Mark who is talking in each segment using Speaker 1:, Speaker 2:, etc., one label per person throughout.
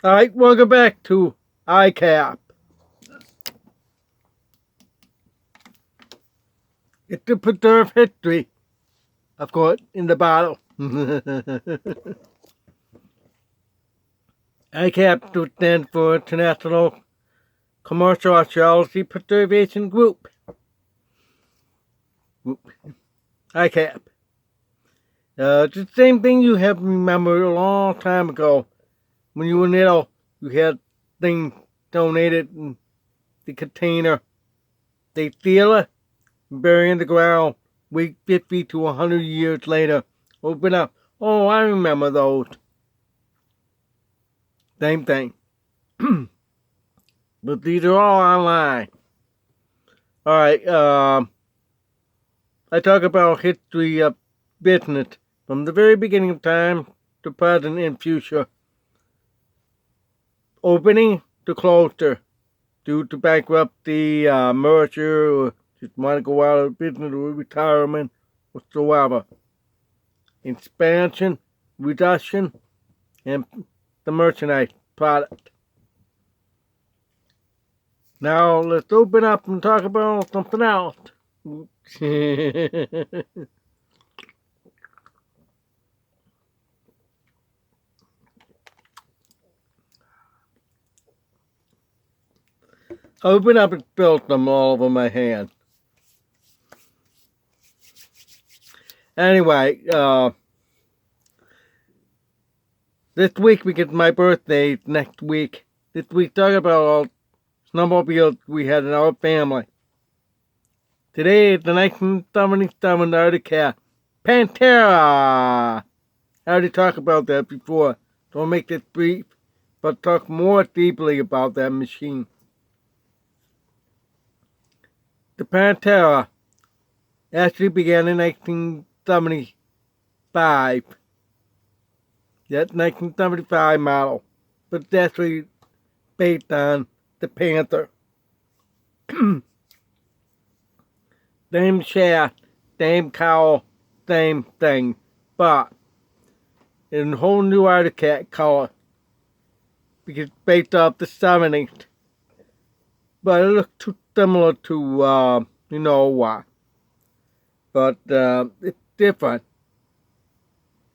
Speaker 1: Alright, welcome back to ICAP. It's to preserve history, of course, in the battle. ICAP stands for International Commercial Archaeology Preservation Group. ICAP. It's the same thing you have remembered a long time ago. When you were little, you had things donated in the container. They steal it, bury in the ground, wait 50 to 100 years later, open up. Oh, I remember those. Same thing. But these are all online. Alright, I talk about history of business from the very beginning of time to present and future. Opening to closure due to bankruptcy, merger, or just want to go out of business or retirement whatsoever. Expansion, reduction, and the merchandise product. Now let's open up and talk about something else. Open up and spill them all over my hand. Anyway, this week because my birthday next week. This week talk about all snowmobiles we had in our family. Today is the 1977 Arctic Cat Pentera. I already talked about that before. Don't make this brief, but talk more deeply about that machine. The Pentera actually began in 1975. That's 1975 model, but it's actually based on the Panther. Same shaft, same cowl, same thing, but in a whole new Arctic Cat color because it's based off the 70s. But it looks too similar to, you know what. But it's different.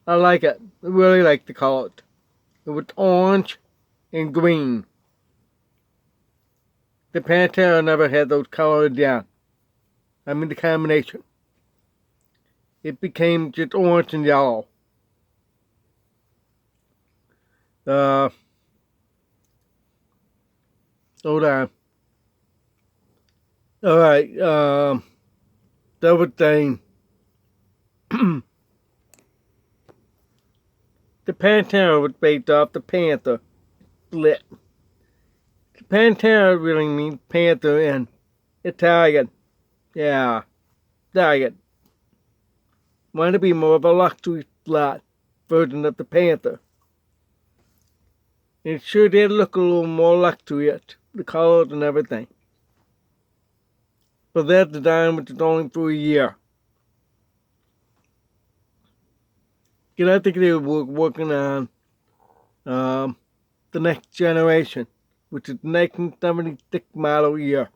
Speaker 1: I like it. I really like the color. It was orange and green. The Pantera never had those colors down. I mean the combination. It became just orange and yellow. Hold on. Alright, double thing. The Pantera was based off the Panther split. The Pentera really means Panther in Italian. Yeah, Italian. Wanted to be more of a luxury slot version of the Panther. It sure did look a little more luxurious, the colors and everything. But that design was only for a year. And I think they were working on the next generation, which is 1976 model year.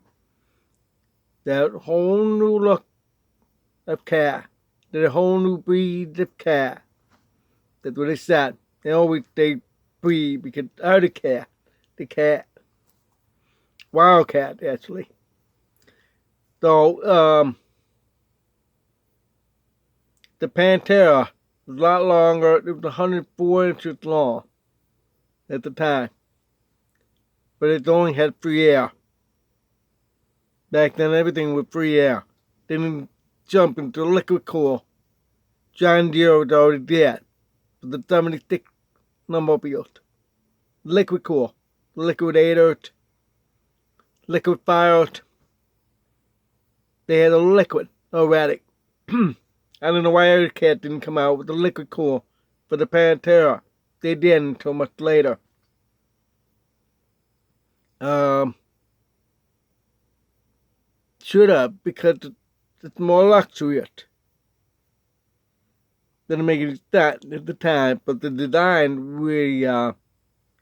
Speaker 1: That whole new look of car. That whole new breed of car. That's what they said. They always say breed because Arctic Cat, the cat. Wildcat, actually. So, the Pentera was a lot longer. It was 104 inches long at the time. But it only had free air. Back then, everything was free air. They didn't jump into liquid cool. John Deere was already dead. For the 76 snowmobiles. Liquid cool. Liquidators. Liquid fires. They had a liquid already. I don't know why Arctic Cat didn't come out with the liquid cool for the Pentera. They didn't until much later. Should have, because it's more luxurious. Didn't make it that at the time, but the design really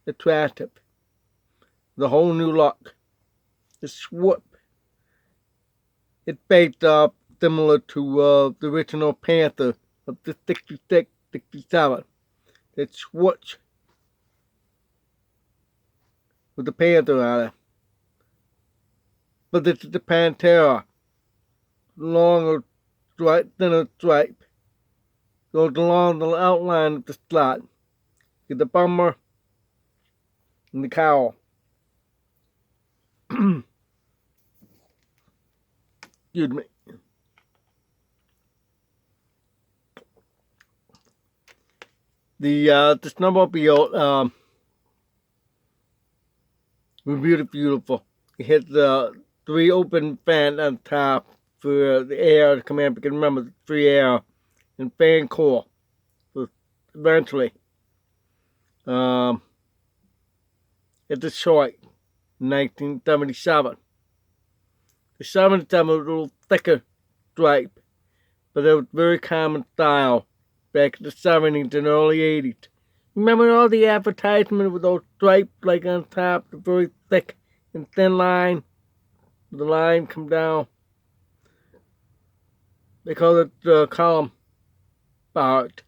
Speaker 1: attractive. The whole new look. The swoop. It's based similar to the original Panther of the 66, 67. That swoosh with the Panther on it. But this is the Pentera. Longer stripe, thinner stripe. Goes along the outline of the slot. Get the bumper and the cowl. Excuse me. The snowmobile was beautiful. It has the 3 open fans on top for the air to come in, because remember, the free air and fan core. So eventually, it's a short 1977. The 77 was a little thicker stripe, but it was very common style back in the 70s and early 80s. Remember all the advertisements with those stripes like on top, the very thick and thin line? The line come down. They call it the column part,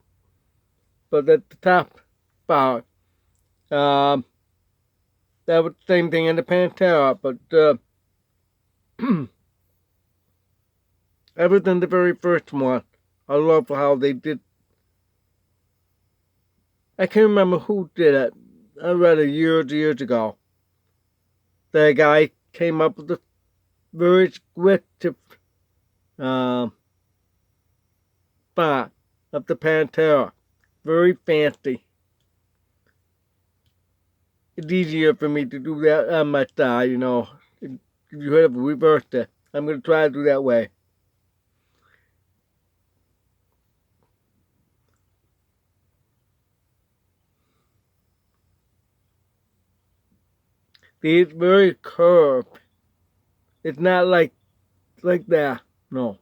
Speaker 1: but at the top part. That was the same thing in the Pentera, but other than the very first one, I love how they did. I can't remember who did it. I read it years ago. That guy came up with a very descriptive font of the Pentera. Very fancy. It's easier for me to do that on my side, you know. If you have reversed it, I'm going to try to do that way. It's very curved. It's not like that. No.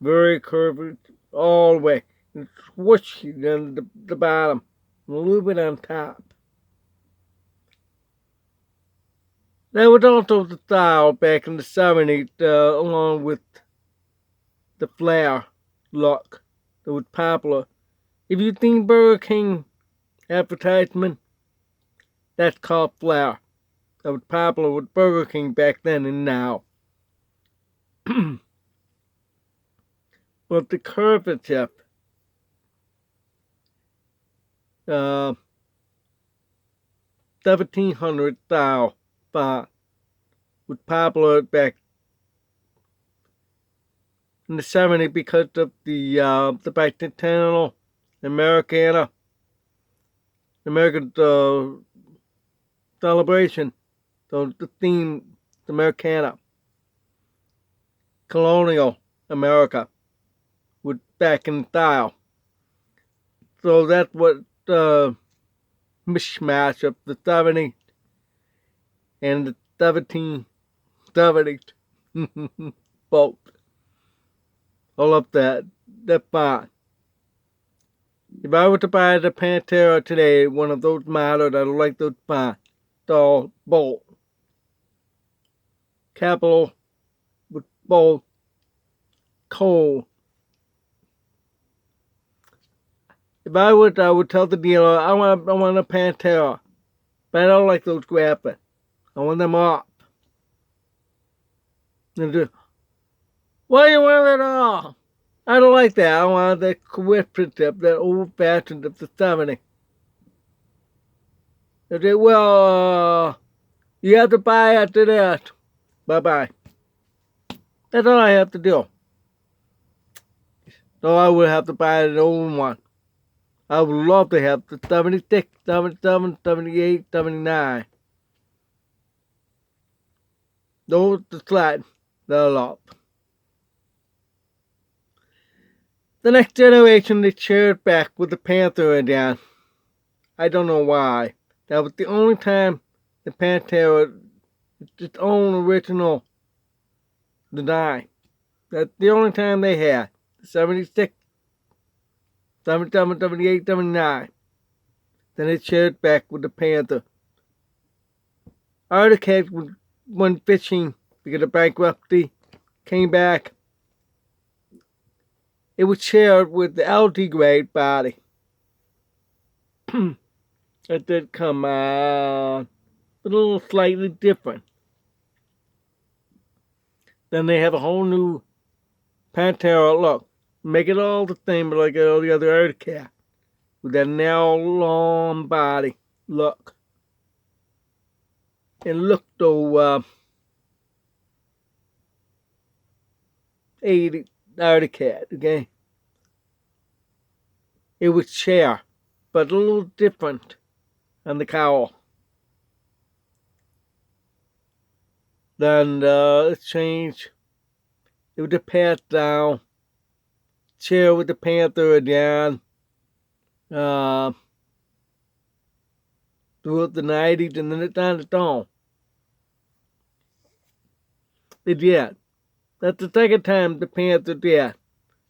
Speaker 1: Very curved all the way. It's swooshy down the bottom. And a little bit on top. That was also the style back in the 70s, along with the flare look that was popular. If you've seen Burger King advertisement, that's called flare. That was popular with Burger King back then and now. But the curvature, 1700 style font was popular back in the 70s because of the bicentennial American celebration. So the theme, the Americana, colonial America, was back in style. So that's what mishmash of the 70s and the 1770s. Both. I love that font. If I were to buy the Pentera today, one of those models, I like those fonts. All bold. Capital with bold. Cold. If I would tell the dealer, I want a Pentera, but I don't like those graphics. I want them up. And why do you want it all? I don't like that. I want that cooperative, that old-fashioned of the 70s. They say, well, you have to buy after that. Bye-bye. That's all I have to do. So I would have to buy an old one. I would love to have the 76, 77, 78, 79. Those the sled that I love. The next generation, they shared back with the Panther again. I don't know why. That was the only time the Pentera, its own original design. That's the only time they had. 76, 77, 78, 79. Then it shared back with the Panther. Arctic Cat went fishing because of bankruptcy, came back. It was shared with the LT grade body. It did come out a little slightly different. Then they have a whole new Pentera look. Make it all the same like all the other Arctic Cat. With that narrow, long body look. And look though, 80 Arctic Cat, okay? It was share, but a little different on the cowl. Then it changed. It was the pat down. Chair with the Panther again. Throughout the 90s, and then it's on its own. It did. That's the second time the Panther did.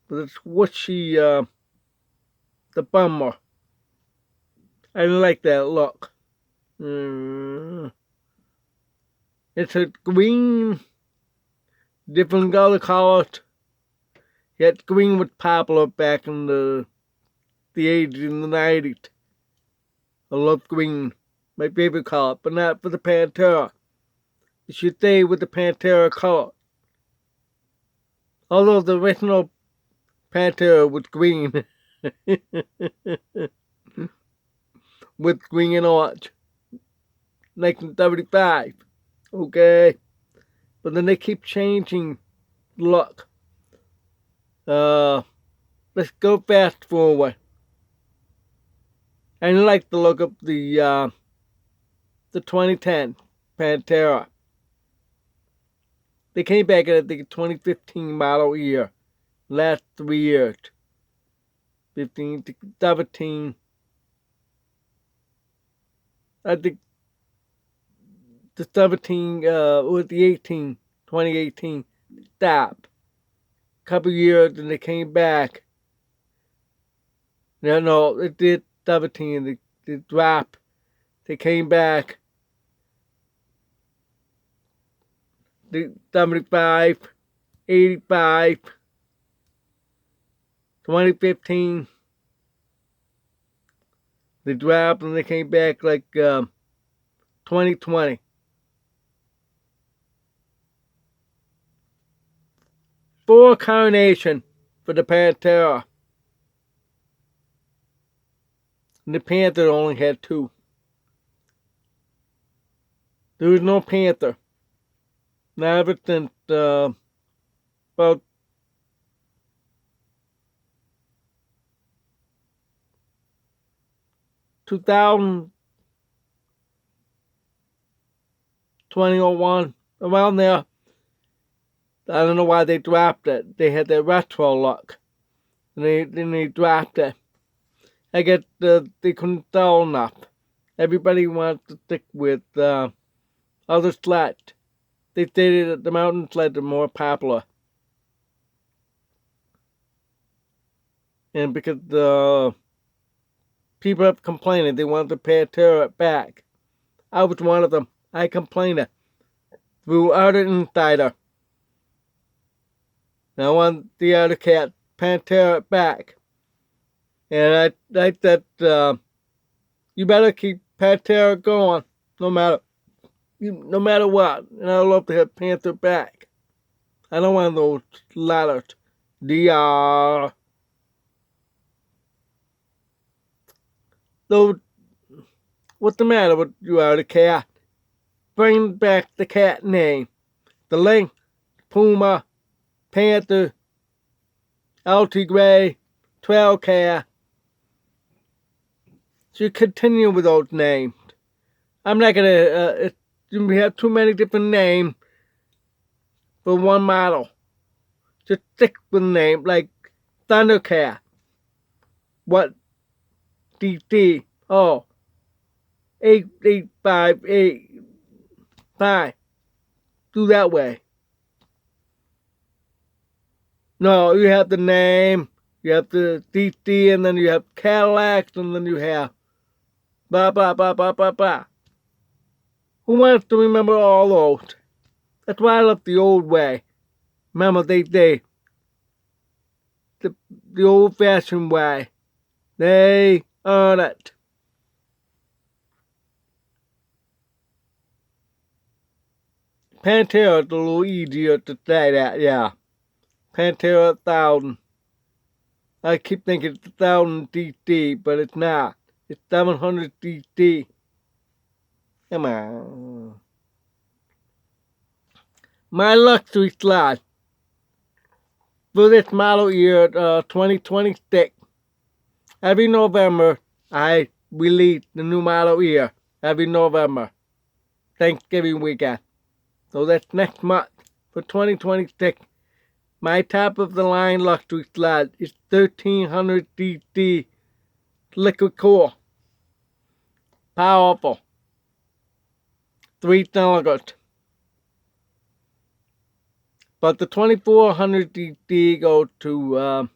Speaker 1: But it's whooshy, the bummer. I didn't like that look. It's a green, different colors. Yet green was popular back in the 80s and the 90s. I love green, my favorite color, but not for the Pentera. It should stay with the Pentera color. Although the original Pentera was green. With green and orange. 1975. Okay. But then they keep changing look. Let's go fast forward. I like the look of the 2010 Pentera. They came back at the 2015 model year. Last 3 years. 15 to 17. I think the 17 with the 18, 2018 stop. Couple years and they came back. No, it did 17. They dropped. They came back. The 75, 85, 2015. They dropped and they came back like 2020. Four carnation for the Pentera. And the Panther only had 2. There was no Panther. Not ever since about 2000, 2001, around there. I don't know why they dropped it. They had that retro look. And they dropped it. I guess they couldn't sell enough. Everybody wants to stick with other sleds. They stated that the mountain sleds are more popular. And because people have complained, they want the Pentera back. I was one of them. I complained through Arctic Insider. I want the Arctic Cat Pentera back. And I said, you better keep Pentera going, no matter what. And I'd love to have Panther back. I don't want those letters. DR. Though, what's the matter with you, Arctic Cat? Bring back the cat name. The link, Puma, Panther, LT Gray, 12 Cat. Should continue with those names. I'm not gonna. We have too many different names for one model. Just stick with a name like Thundercat. What? DT. Oh. 8858. Do that way. No, you have the name. You have the DT, and then you have Cadillacs, and then you have Blah, blah, blah, blah, blah, blah. Who wants to remember all those? That's why I love the old way. Remember, the old-fashioned way. They earn it. Pentera is a little easier to say that, yeah. Pentera 1000. I keep thinking it's 1000 DT, but it's not. It's 700 DT. Come on. My luxury sled for this model year 2026. Every November, I release the new model year. Every November. Thanksgiving weekend. So that's next month for 2026. My top of the line luxury sled is 1300 DT liquid cool. Powerful. 3 cylinders. But the 2400 DT goes to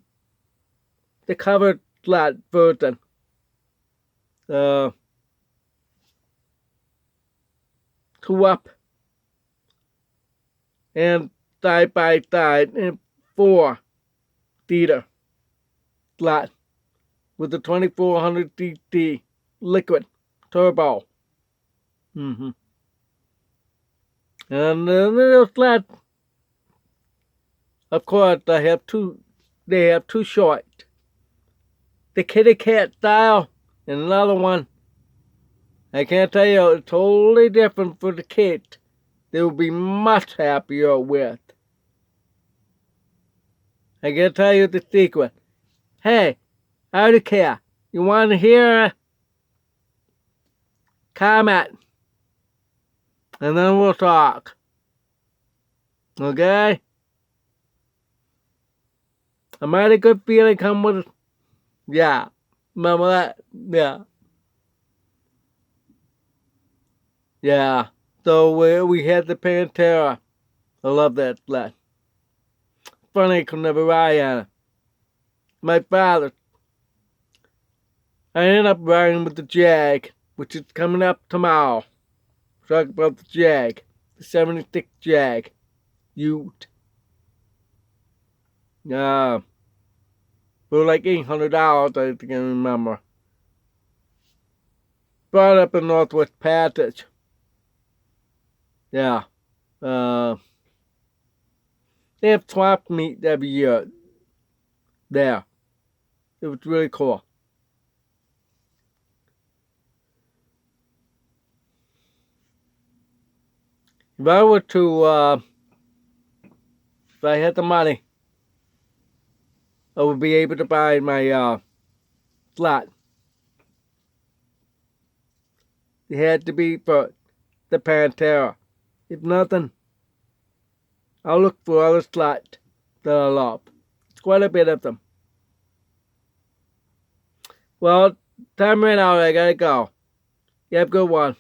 Speaker 1: the covered sled version. 2 up and side by side and 4-seater sled with the 2400 DT liquid turbo. And the little sled, of course, they have two short. The kitty cat style and another one. I can't tell you, it's totally different for the kids. They will be much happier with. I can tell you the secret. Hey, Arctic Cat, you want to hear? Comment. And then we'll talk. Okay? A mighty good feeling come with it. Yeah. Remember that? Yeah. Yeah. So we had the Pentera. I love that sled. Funny I could never ride on it. My father. I ended up riding with the Jag, which is coming up tomorrow. Talk about the Jag. The 76 Jag. Ute. For like $800, I think I remember. Brought up in Northwest Passage. Yeah. They have swap meet every year. There. It was really cool. If I were to, if I had the money, I would be able to buy my slot. It had to be for the Pentera. If nothing, I'll look for other slots that I love. It's quite a bit of them. Well, time ran out. I gotta go. You have a good one.